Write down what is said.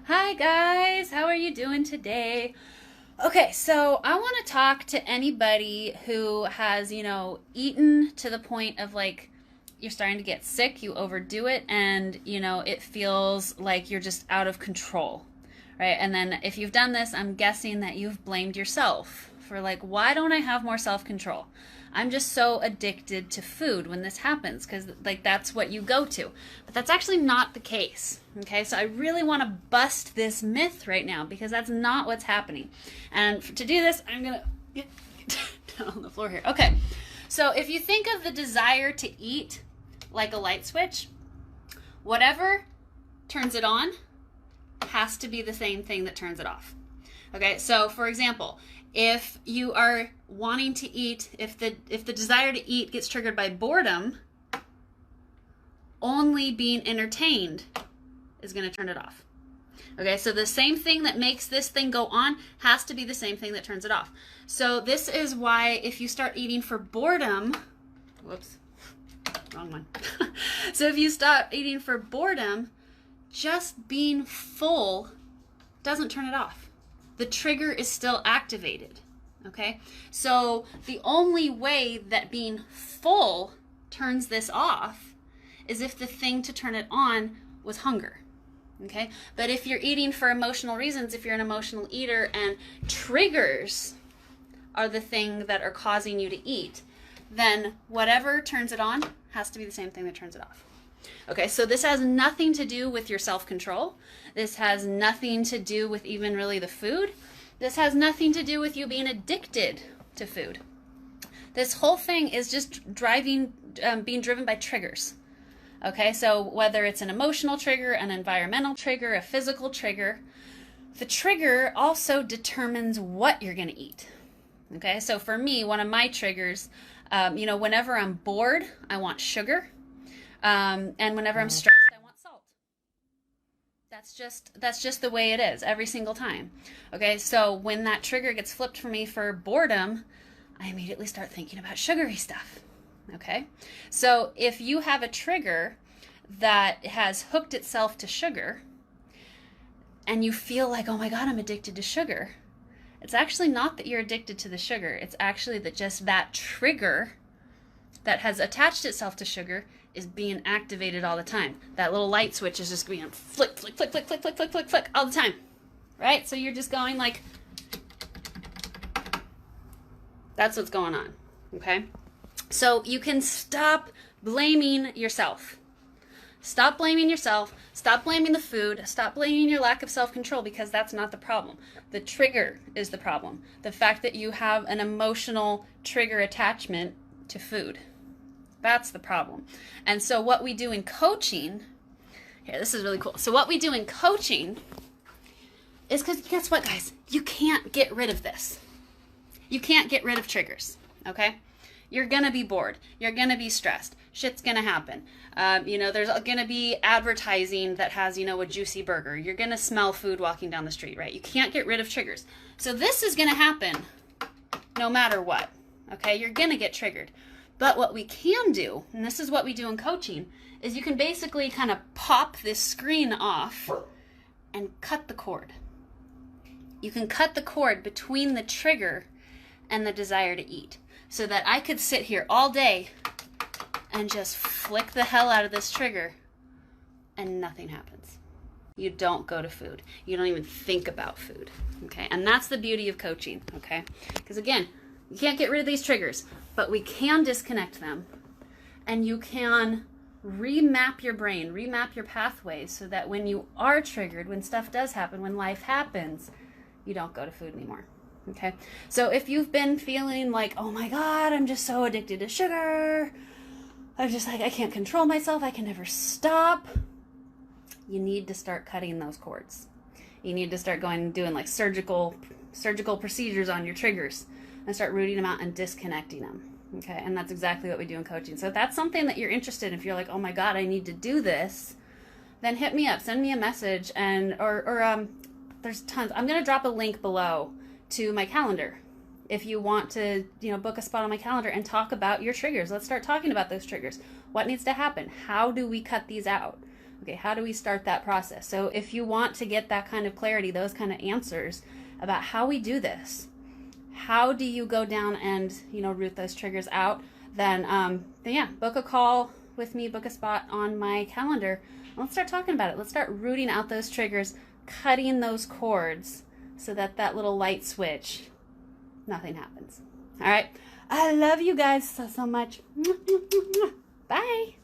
Hi guys, how are you doing today? Okay, so I want to talk to anybody who has, eaten to the point of like you're starting to get sick, you overdo it, and, it feels like you're just out of control, right? And then if you've done this, I'm guessing that you've blamed yourself for like, why don't I have more self-control? I'm just so addicted to food when this happens because like that's what you go to. But that's actually not the case. Okay, so I really want to bust this myth right now because that's not what's happening. And to do this, I'm going to get down on the floor here. Okay, so if you think of the desire to eat like a light switch, whatever turns it on has to be the same thing that turns it off. Okay, so for example, if you are wanting to eat, if the desire to eat gets triggered by boredom, only being entertained is going to turn it off. Okay, so the same thing that makes this thing go on has to be the same thing that turns it off. So this is why if you start eating for boredom, whoops, wrong one. So if you stop eating for boredom, just being full doesn't turn it off. The trigger is still activated, okay? So the only way that being full turns this off is if the thing to turn it on was hunger, okay? But if you're eating for emotional reasons, if you're an emotional eater and triggers are the thing that are causing you to eat, then whatever turns it on has to be the same thing that turns it off. Okay, so this has nothing to do with your self-control. This has nothing to do with even really the food. This has nothing to do with you being addicted to food. This whole thing is just being driven by triggers. Okay, so whether it's an emotional trigger, an environmental trigger, a physical trigger, the trigger also determines what you're going to eat. Okay, so for me, one of my triggers, whenever I'm bored, I want sugar. And whenever I'm stressed, I want salt. That's just the way it is every single time. Okay, so when that trigger gets flipped for me for boredom, I immediately start thinking about sugary stuff. Okay, so if you have a trigger that has hooked itself to sugar and you feel like, oh my God, I'm addicted to sugar, it's actually not that you're addicted to the sugar. It's actually that just that trigger that has attached itself to sugar is being activated all the time. That little light switch is just being flick, flick, flick, flick, flick, flick, flick, flick, flick all the time, right? So you're just going like, that's what's going on, okay? So you can stop blaming yourself. Stop blaming yourself. Stop blaming the food. Stop blaming your lack of self-control because that's not the problem. The trigger is the problem. The fact that you have an emotional trigger attachment to food. That's the problem. And so what we do in coaching, here, this is really cool. So what we do in coaching is because guess what, guys? You can't get rid of this. You can't get rid of triggers, okay? You're going to be bored. You're going to be stressed. Shit's going to happen. There's going to be advertising that has, a juicy burger. You're going to smell food walking down the street, right? You can't get rid of triggers. So this is going to happen no matter what, okay? You're going to get triggered. But what we can do, and this is what we do in coaching, is you can basically kind of pop this screen off and cut the cord. You can cut the cord between the trigger and the desire to eat so that I could sit here all day and just flick the hell out of this trigger and nothing happens. You don't go to food. You don't even think about food, okay? And that's the beauty of coaching, okay? Because again, you can't get rid of these triggers, but we can disconnect them and you can remap your brain, remap your pathways so that when you are triggered, when stuff does happen, when life happens, you don't go to food anymore. Okay? So if you've been feeling like, oh my God, I'm just so addicted to sugar, I'm just like, I can't control myself, I can never stop, you need to start cutting those cords. You need to start doing like surgical procedures on your triggers and start rooting them out and disconnecting them. Okay, and that's exactly what we do in coaching. So if that's something that you're interested in, if you're like, oh my God, I need to do this, then hit me up, send me a message, and or there's tons. I'm gonna drop a link below to my calendar if you want to, book a spot on my calendar and talk about your triggers. Let's start talking about those triggers. What needs to happen? How do we cut these out? Okay, how do we start that process? So if you want to get that kind of clarity, those kind of answers about how we do this, how do you go down and, root those triggers out, then yeah, book a call with me, book a spot on my calendar. Let's start talking about it. Let's start rooting out those triggers, cutting those cords so that little light switch, nothing happens. All right. I love you guys so much. Bye.